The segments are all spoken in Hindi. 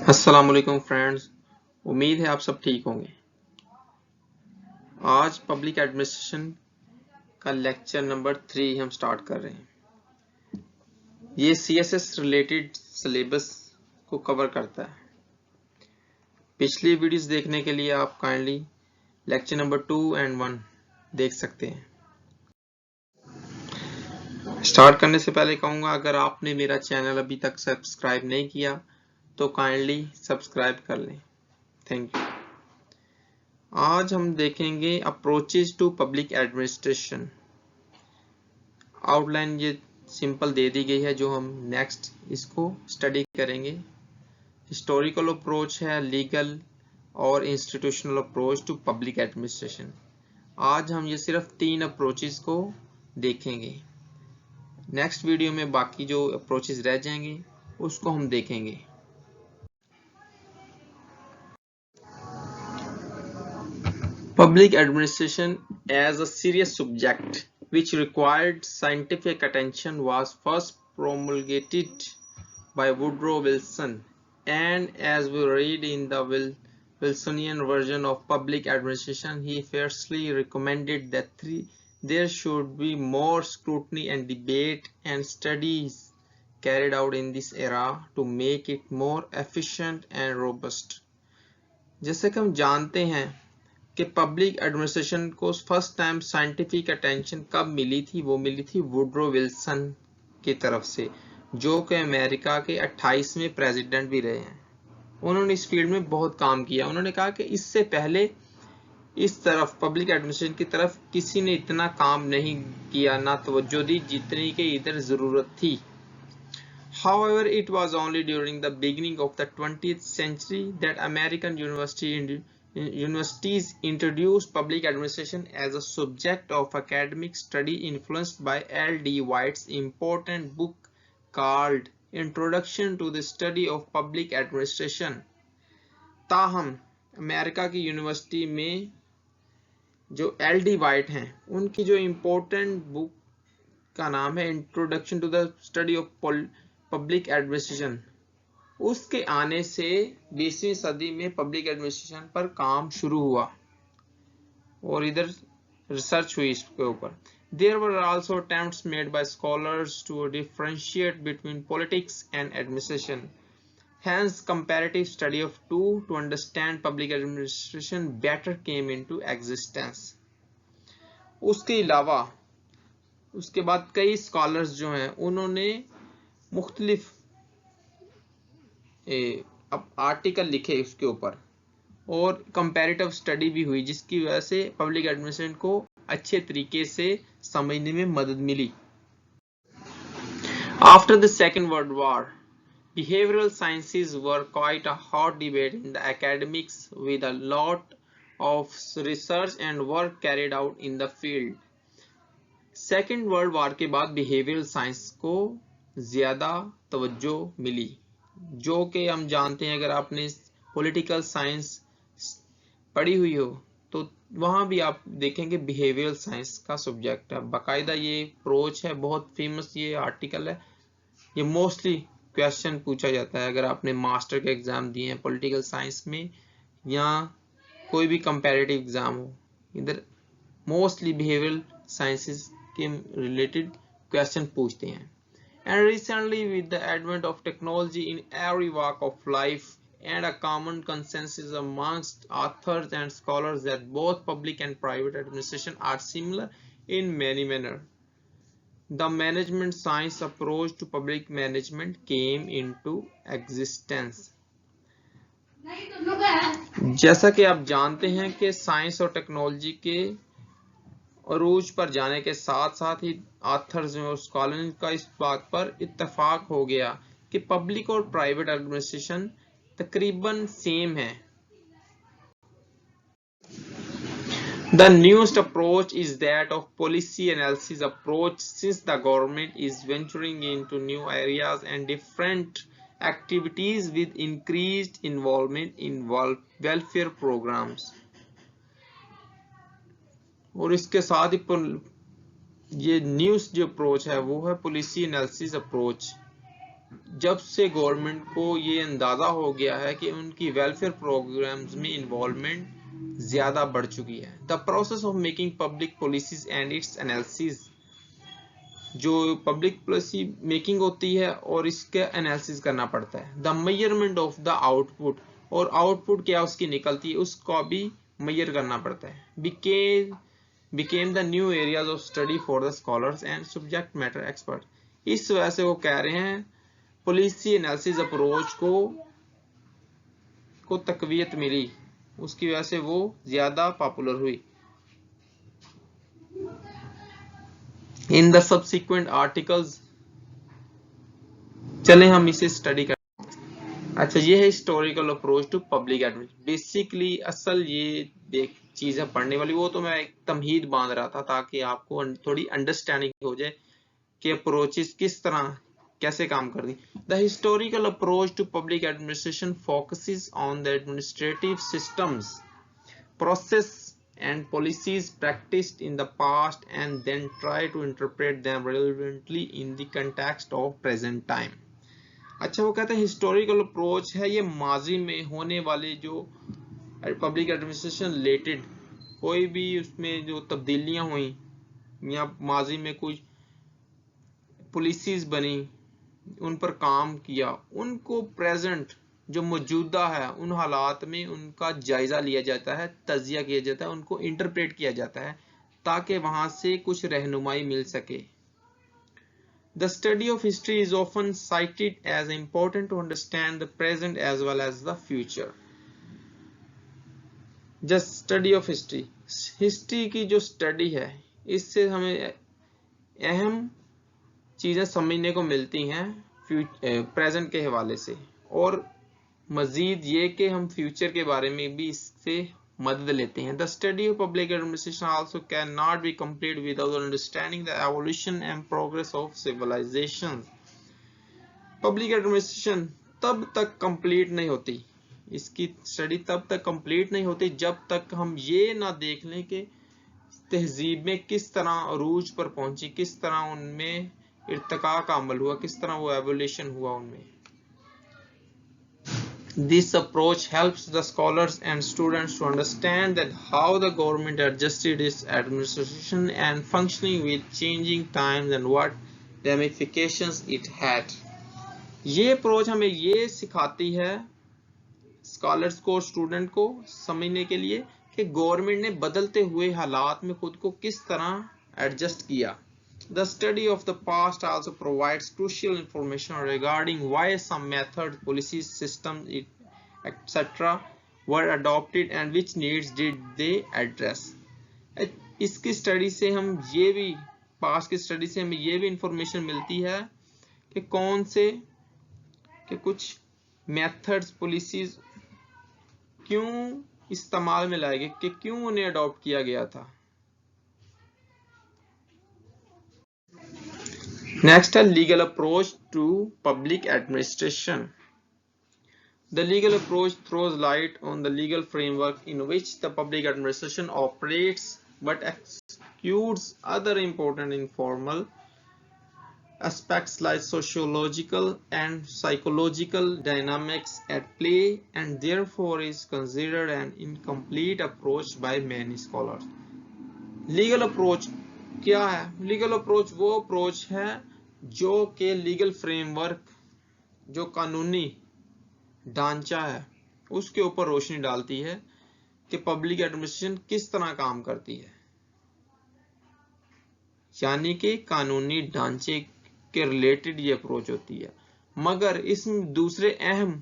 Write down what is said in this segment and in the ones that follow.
अस्सलाम वालेकुम फ्रेंड्स, उम्मीद है आप सब ठीक होंगे। आज पब्लिक एडमिनिस्ट्रेशन का लेक्चर नंबर 3 हम स्टार्ट कर रहे हैं। ये CSS रिलेटेड सिलेबस को कवर करता है। पिछली वीडियोस देखने के लिए आप काइंडली लेक्चर नंबर 2 एंड 1 देख सकते हैं। स्टार्ट करने से पहले कहूँगा, अगर आपने मेरा चैनल अभी तक सब्सक्राइब नहीं किया तो काइंडली सब्सक्राइब कर लें। Thank you. आज हम देखेंगे approaches to public administration. Outline ये सिंपल दे दी गई है, जो हम नेक्स्ट इसको स्टडी करेंगे। हिस्टोरिकल अप्रोच है, लीगल और institutional approach to public administration. आज हम ये सिर्फ 3 अप्रोचेस को देखेंगे। नेक्स्ट वीडियो में बाकी जो अप्रोचेस रह जाएंगे उसको हम देखेंगे। Public administration as a serious subject which required scientific attention was first promulgated by Woodrow Wilson, and as we read in the Wilsonian version of public administration, he fiercely recommended that there should be more scrutiny and debate and studies carried out in this era to make it more efficient and robust. जैसे कि हम जानते हैं कि पब्लिक एडमिनिस्ट्रेशन को फर्स्ट टाइम साइंटिफिक अटेंशन कब मिली थी, वो मिली थी वुड्रो विल्सन की तरफ से, जो कि अमेरिका के 28वें प्रेसिडेंट भी रहे हैं। उन्होंने इस फील्ड में बहुत काम किया। उन्होंने कहा कि इससे पहले इस तरफ पब्लिक एडमिनिस्ट्रेशन की तरफ किसी ने इतना काम नहीं किया, ना तवज्जो दी जितनी की इधर जरूरत थी। However, it was only during the beginning of the 20th century that American universities introduced public administration as a subject of academic study, influenced by L.D. White's important book called Introduction to the Study of Public Administration. ताहम अमेरिका की यूनिवर्सिटी में जो L.D. White हैं, उनकी जो इम्पोर्टेंट बुक का नाम है introduction to the study of public administration, उसके आने से 20वीं सदी में पब्लिक एडमिनिस्ट्रेशन पर काम शुरू हुआ और इधर रिसर्च हुई इसके ऊपर। There were also attempts made by scholars to differentiate between politics and administration. Hence, comparative study of two to understand public administration better came into existence. उसके अलावा उसके बाद कई स्कॉलर्स जो हैं उन्होंने मुख्तलिफ आर्टिकल लिखे उसके ऊपर और कंपैरेटिव स्टडी भी हुई, जिसकी वजह से पब्लिक एडमिनिस्ट्रेशन को अच्छे तरीके से समझने में मदद मिली। After the second world war, behavioral sciences were quite a hot debate in the academics, with a lot of research and work carried out in the field. Second world war के बाद बिहेवियरल साइंस को ज्यादा तवज्जो मिली, जो कि हम जानते हैं, अगर आपने पॉलिटिकल साइंस पढ़ी हुई हो तो वहां भी आप देखेंगे बिहेवियरल साइंस का सब्जेक्ट है। बाकायदा ये अप्रोच है, बहुत फेमस ये आर्टिकल है। ये मोस्टली क्वेश्चन पूछा जाता है अगर आपने मास्टर के एग्जाम दिए हैं पॉलिटिकल साइंस में या कोई भी कंपैरेटिव एग्जाम हो, इधर मोस्टली बिहेवियरल साइंसेस के रिलेटेड क्वेश्चन पूछते हैं। And recently, with the advent of technology in every walk of life, and a common consensus amongst authors and scholars that both public and private administration are similar in many manners, the management science approach to public management came into existence. जैसा कि आप जानते हैं कि साइंस और टेक्नोलॉजी के अरूज पर जाने के साथ साथ ही ऑथर्स और स्कॉलर्स का इस बात पर इत्तेफाक हो गया कि पब्लिक और प्राइवेट एडमिनिस्ट्रेशन तकरीबन सेम है। The newest approach is that of policy analysis approach, since the government is venturing into new areas and different activities with increased involvement in welfare programs. और इसके साथ ही ये न्यूज जो अप्रोच है वो है पॉलिसी एनालिसिस अप्रोच, जब से गवर्नमेंट को ये अंदाजा हो गया है कि उनकी वेलफेयर प्रोग्राम्स में इन्वॉल्वमेंट ज्यादा बढ़ चुकी है। The process of making public policies and it's analysis, जो पब्लिक पॉलिसी मेकिंग होती है और इसका एनालिसिस करना पड़ता है। The measurement of the output, और आउटपुट क्या उसकी निकलती है उसका भी मेजर करना पड़ता है। became the new areas of study for the scholars and subject matter expert। इस वजह से वो कह रहे हैं पॉलिसी एनालिसिस अप्रोच को तकवीयत मिली, उसकी वजह से वो ज्यादा पॉपुलर हुई। इन द सब्सिक्वेंट आर्टिकल्स, चले हम इसे स्टडी कर। अच्छा, ये है historical approach to public administration. Basically असल ये देख चीज है पढ़ने वाली, वो तो मैं एक तमहीद बांध रहा था ताकि आपको थोड़ी अंडरस्टैंडिंग हो जाए कि अप्रोचेस किस तरह कैसे काम कर दी। The historical approach to public administration focuses on the administrative systems, process and policies practiced in the past and then try to interpret them relevantly in the context of present time। अच्छा, वो कहते हैं हिस्टोरिकल अप्रोच है ये माजी में होने वाले जो पब्लिक एडमिनिस्ट्रेशन रिलेटेड कोई भी उसमें जो तब्दीलियां हुई या माजी में कुछ पॉलिसीज बनी उन पर काम किया, उनको प्रेजेंट जो मौजूदा है उन हालात में उनका जायजा लिया जाता है, तजिया किया जाता है, उनको इंटरप्रेट किया जाता है ताकि वहां से कुछ रहनुमाई मिल सके। The study of history is often cited as important to understand the present as well as the future। Just study of history, history की जो स्टडी है इससे हमें अहम चीजें समझने को मिलती हैं प्रेजेंट के हवाले से, और मजीद ये कि हम फ्यूचर के बारे में भी इससे मदद लेते हैं। The study of public administration also cannot be complete without understanding the evolution and progress of civilization. Public administration तब तक कंप्लीट नहीं होती, इसकी स्टडी तब तक कंप्लीट नहीं होती जब तक हम ये ना देख लें कि तहजीब में किस तरह अरूज पर पहुंची, किस तरह उनमें इर्तिका का अमल हुआ, किस तरह वो एवोल्यूशन हुआ उनमें। This approach helps the scholars and students to understand that how the government adjusted its administration and functioning with changing times and what ramifications it had। ये अप्रोच हमें ये सिखाती है स्कॉलर्स को और स्टूडेंट को समझने के लिए कि गवर्नमेंट ने बदलते हुए हालात में खुद को किस तरह एडजस्ट किया। The study of the past also provides crucial information regarding why some methods, policies, systems, etc. were adopted and which needs did they address। इसकी स्टडी से हम ये भी पास्ट की स्टडी से हमें ये भी इंफॉर्मेशन मिलती है कि कौन से कि कुछ मेथड्स पॉलिसीज क्यों इस्तेमाल में लाए गए, कि क्यों उन्हें अडॉप्ट किया गया था। नेक्स्ट है legal approach to public administration. The legal approach throws light on the legal framework in which the public administration operates but excludes other important informal aspects like sociological and psychological dynamics at play and therefore is considered an incomplete approach by many scholars। Legal approach क्या है? Legal approach वो approach है जो कि लीगल फ्रेमवर्क, जो कानूनी ढांचा है उसके ऊपर रोशनी डालती है कि पब्लिक एडमिनिस्ट्रेशन किस तरह काम करती है, यानी कि कानूनी ढांचे के रिलेटेड ये अप्रोच होती है। मगर इसमें दूसरे अहम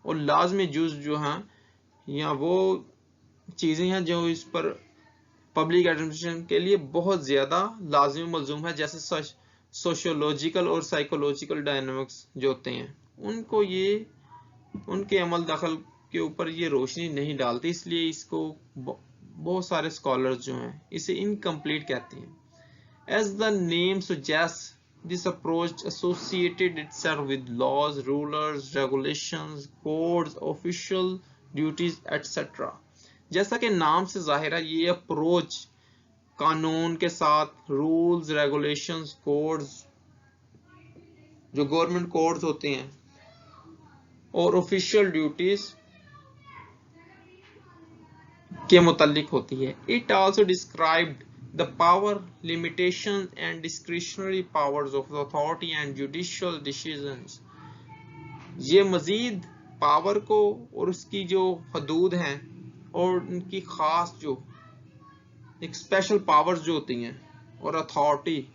और लाजमी जुज जो हैं या वो चीजें हैं जो इस पर पब्लिक एडमिनिस्ट्रेशन के लिए बहुत ज्यादा लाजमी मलजूम है, जैसे सोशियोलॉजिकल और साइकोलॉजिकल डायनामिक्स जो होते हैं उनको ये उनके अमल दखल के ऊपर ये रोशनी नहीं डालती, इसलिए इसको बहुत सारे स्कॉलर्स जो हैं इसे इनकम्प्लीट कहते हैं। As the name suggests, this approach associated itself with laws, rulers, regulations, codes, official duties, etc। जैसा कि नाम से जाहिर है ये अप्रोच कानून के साथ, रूल्स, रेगुलेशंस, कोड्स जो गवर्नमेंट कोड्स होते हैं और ऑफिशियल ड्यूटीज के मुतालिक होती है। It also described the power limitation and discretionary powers of the authority and judicial decisions. ये मजीद पावर को और उसकी जो हदूद हैं और उनकी खास जो एक स्पेशल पावर्स जो होती हैं और अथॉरिटी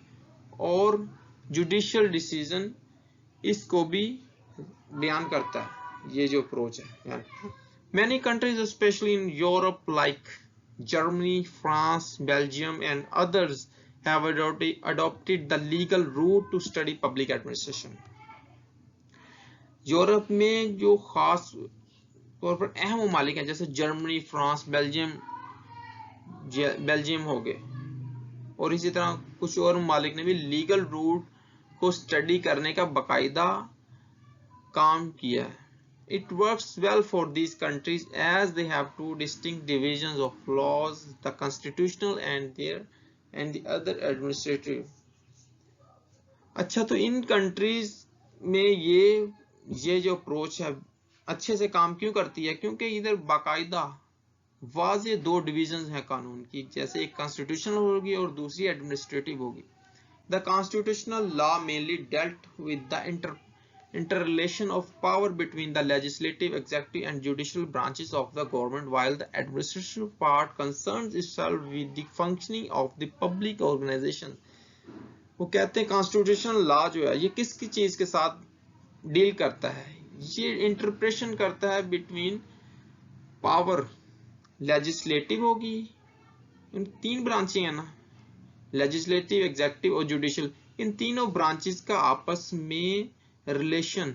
और जुडिशियल डिसीजन, इसको भी बयान करता है ये जो अप्रोच है। Many countries, especially in Europe, like Germany, France, Belgium, and others, have adopted the legal route to study public administration. Europe में जो खास तौर पर अहम ममालिक हैं जैसे जर्मनी, फ्रांस, बेल्जियम हो गए, और इसी तरह कुछ और ममालिक ने भी लीगल रूट को स्टडी करने का बाकायदा काम किया है। It works well for these countries as they have two distinct divisions of laws, the constitutional and the other administrative. अच्छा, तो इन कंट्रीज में ये जो अप्रोच है अच्छे से काम क्यों करती है? क्योंकि इधर बाकायदा वाज़े दो डिविजन्स हैं कानून की, जैसे एक कॉन्स्टिट्यूशनल होगी और दूसरी एडमिनिस्ट्रेटिव होगी। The constitutional law mainly dealt with the interrelation of power between the legislative, executive and judicial branches of the government, while the administrative part concerns itself with the functioning of the public organization. वो कहते हैं कॉन्स्टिट्यूशनल लॉ जो है ये किसकी चीज के साथ डील करता है? ये इंटरप्रेशन करता है बिटवीन पावर, लेजिस्लेटिव होगी, इन तीन ब्रांचें हैं ना, लेजिस्लेटिव, एग्जीक्यूटिव और जुडिशियल, इन तीनों ब्रांचेस का आपस में रिलेशन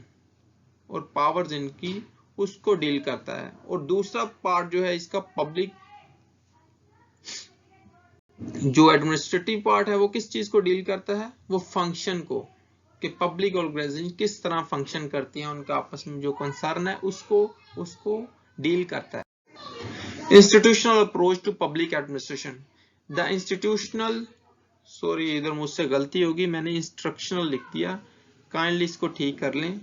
और पावर्स इनकी उसको डील करता है। और दूसरा पार्ट जो है इसका पब्लिक, जो एडमिनिस्ट्रेटिव पार्ट है वो किस चीज को डील करता है? वो फंक्शन को, कि पब्लिक ऑर्गेनाइजेशन किस तरह फंक्शन करती हैं, उनका आपस में जो कंसर्न है उसको डील करता है। Institutional approach to public administration. The institutional, sorry इधर मुझसे गलती होगी, मैंने इंस्ट्रक्शनल लिख दिया, काइंडली इसको ठीक कर लें।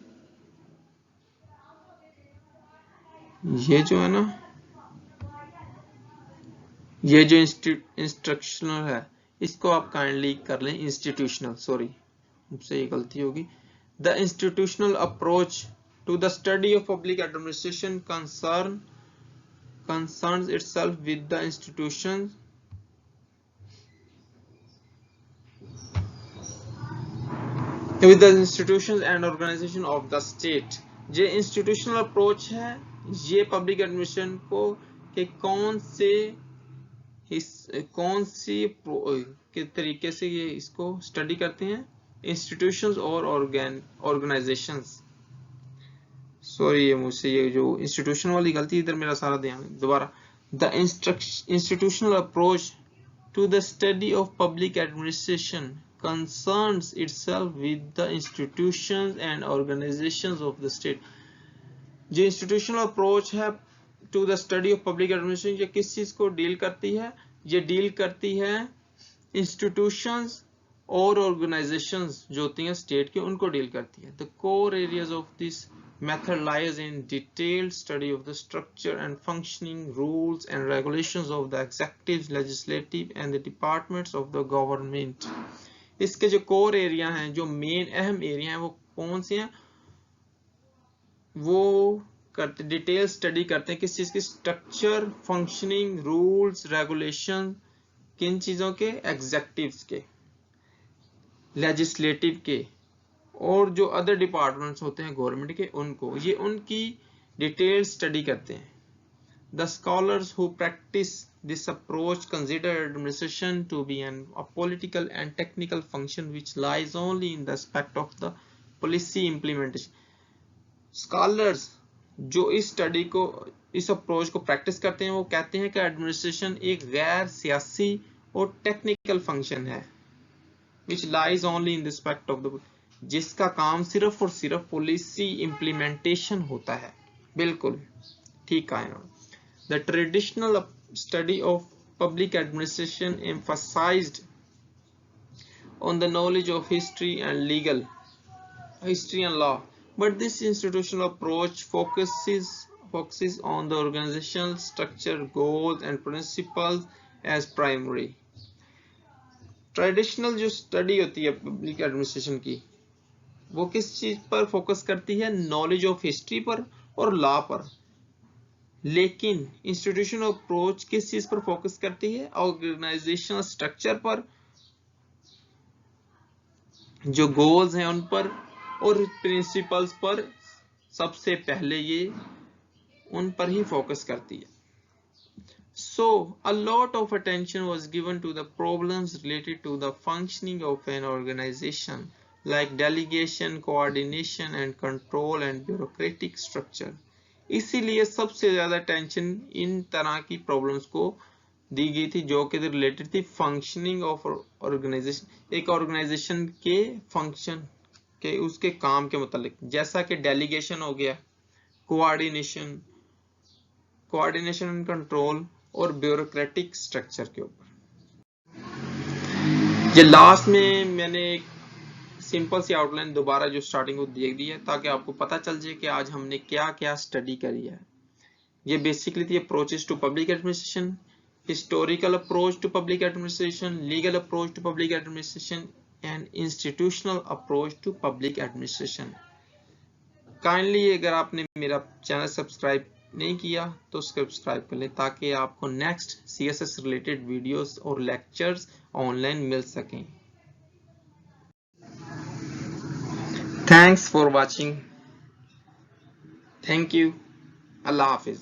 ये जो है ना, ये जो इंस्ट्रक्शनल है इसको आप काइंडली कर लें इंस्टीट्यूशनल, सॉरी मुझसे ये गलती होगी। The institutional approach to the study of public administration concerns itself with the institutions and organization of the state। ये इंस्टीट्यूशनल अप्रोच है ये पब्लिक एडमिनिस्ट्रेशन को कि कौन सी के तरीके से ये इसको स्टडी करते हैं, इंस्टीट्यूशंस और ऑर्गेनाइजेशंस। सॉरी ये मुझसे ये जो इंस्टीट्यूशन वाली गलती, इधर मेरा सारा ध्यान दोबारा। The institutional approach to the study of public administration concerns itself with the institutions and organizations of the state। जो इंस्टीट्यूशनल अप्रोच है to the study of public administration, ये किस चीज को डील करती है? ये डील करती है इंस्टीट्यूशंस और ऑर्गेनाइजेशंस जो होती हैं स्टेट के, उनको डील करती है। The core areas of this method lies in detailed study of the structure and functioning, rules and regulations of the executive, legislative and the departments of the government। इसके जो कोर एरिया हैं, जो मेन अहम एरिया हैं, वो कौन से हैं? वो करते डिटेल स्टडी करते हैं किस चीज की? स्ट्रक्चर, फंक्शनिंग, रूल्स, रेगुलेशन, किन चीजों के? एग्जीक्यूटिव्स के, लेजिस्लेटिव के और जो अदर डिपार्टमेंट्स होते हैं गवर्नमेंट के, उनको, ये उनकी डिटेल स्टडी करते हैं। The scholars who practice this approach consider administration to be a political and technical function which lies only in the aspect of the policy implementation। Scholars जो इस स्टडी को, इस अप्रोच को प्रैक्टिस करते हैं, वो कहते हैं कि एडमिनिस्ट्रेशन एक गैर सियासी और टेक्निकल फंक्शन है which lies only in the aspect of the, जिसका काम सिर्फ और सिर्फ पॉलिसी इंप्लीमेंटेशन होता है। बिल्कुल ठीक है। The traditional study of public administration emphasized on the knowledge of history and legal history and law, but this institutional approach focuses on the organizational structure, goals and principles as primary. Traditional जो स्टडी होती है पब्लिक एडमिनिस्ट्रेशन की, वो किस चीज पर फोकस करती है? नॉलेज ऑफ हिस्ट्री पर और लॉ पर। लेकिन इंस्टीट्यूशनल अप्रोच किस चीज पर फोकस करती है? ऑर्गेनाइजेशनल स्ट्रक्चर पर, जो गोल्स हैं उन पर और प्रिंसिपल्स पर सबसे पहले ये उन पर ही फोकस करती है। So, a lot of attention was given to the problems related to the functioning of an organization, like delegation, coordination and control and bureaucratic structure. इसीलिए सबसे ज्यादा टेंशन इन तरह की प्रॉब्लम्स को दी गई थी जो कि रिलेटेड थी फंक्शनिंग ऑफ ऑर्गेनाइजेशन, एक ऑर्गेनाइजेशन के फंक्शन के उसके काम के मुतालिक, जैसा कि डेलीगेशन हो गया, कोऑर्डिनेशन एंड कंट्रोल और ब्यूरोक्रेटिक स्ट्रक्चर के ऊपर। ये लास्ट में मैंने एक सिंपल सी आउटलाइन दोबारा जो स्टार्टिंग को दे दी है ताकि आपको पता चल जाए कि आज हमने क्या क्या स्टडी करी है। ये basically three approaches to public administration, historical approach to public administration, legal approach to public administration and institutional approach to public administration. Kindly अगर आपने मेरा चैनल सब्सक्राइब नहीं किया तो सब्सक्राइब कर लें ताकि आपको नेक्स्ट सीएसएस रिलेटेड वीडियोस और लेक्चर्स ऑनलाइन मिल सकें। Thanks for watching. Thank you. Allah Hafiz.